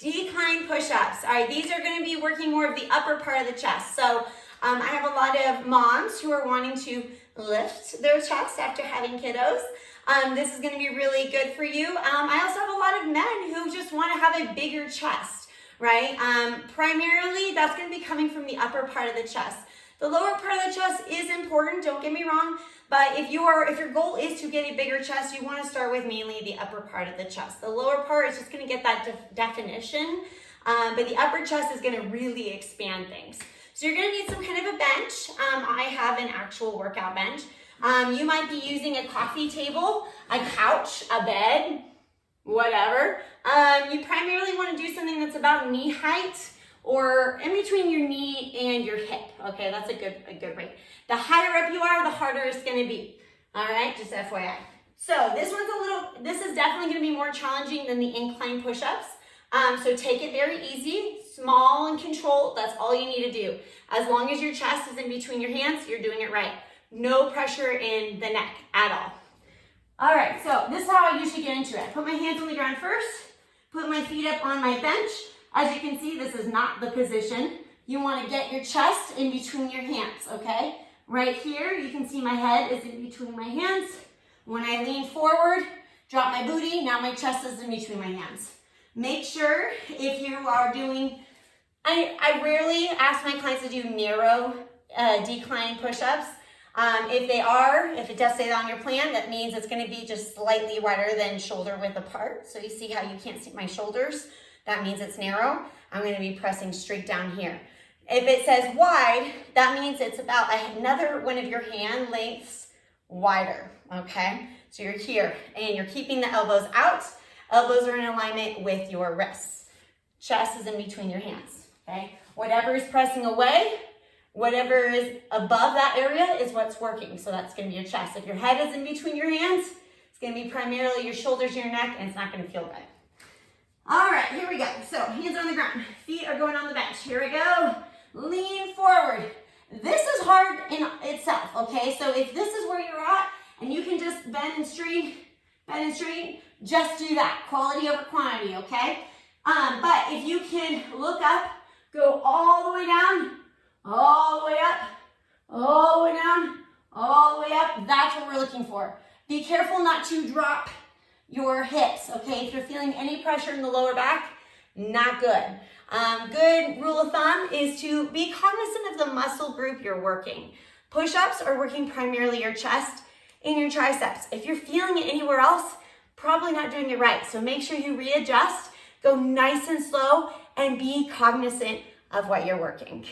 Decline push-ups. All right, these are going to be working more of the upper part of the chest. So I have a lot of moms who are wanting to lift their chest after having kiddos. This is going to be really good for you. I also have a lot of men who just want to have a bigger chest, right? Primarily, that's going to be coming from the upper part of the chest. The lower part of the chest is important, don't get me wrong, but if your goal is to get a bigger chest, you want to start with mainly the upper part of the chest. The lower part is just going to get that definition, but the upper chest is going to really expand things. So you're going to need some kind of a bench. I have an actual workout bench. You might be using a coffee table, a couch, a bed, whatever. You primarily want to do something that's about knee height or in between your knee and your hip. Okay, that's a good rate. The higher up you are, the harder it's going to be. All right, just FYI. So this is definitely going to be more challenging than the incline push-ups. So take it very easy, small and controlled. That's all you need to do. As long as your chest is in between your hands, you're doing it right. No pressure in the neck at all. All right, so this is how I usually get into it. I put my hands on the ground first, put my feet up on my bench. As you can see, this is not the position. You want to get your chest in between your hands, okay? Right here, you can see my head is in between my hands. When I lean forward, drop my booty, now my chest is in between my hands. Make sure if you are doing, I rarely ask my clients to do narrow decline push-ups. If it does say that on your plan, that means it's going to be just slightly wider than shoulder width apart. So you see how you can't see my shoulders? That means it's narrow. I'm going to be pressing straight down here. If it says wide, that means it's about another one of your hand lengths wider, okay? So you're here and you're keeping the elbows out. Elbows are in alignment with your wrists. Chest is in between your hands, okay? Whatever is pressing away, whatever is above that area is what's working. So that's going to be your chest. If your head is in between your hands, it's going to be primarily your shoulders, your neck, and it's not going to feel good. All right, here we go. So hands on the ground, feet are going on the bench. Here we go. Lean forward. This is hard in itself, okay? So if this is where you're at and you can just bend and straighten, just do that. Quality over quantity, okay? But if you can look up, go all the way down, all the way up, all the way down, all the way up, that's what we're looking for. Be careful not to drop your hips, okay? If you're feeling any pressure in the lower back, not good. Good rule of thumb is to be cognizant of the muscle group you're working. Push-ups are working primarily your chest and your triceps. If you're feeling it anywhere else, probably not doing it right. So make sure you readjust, go nice and slow, and be cognizant of what you're working.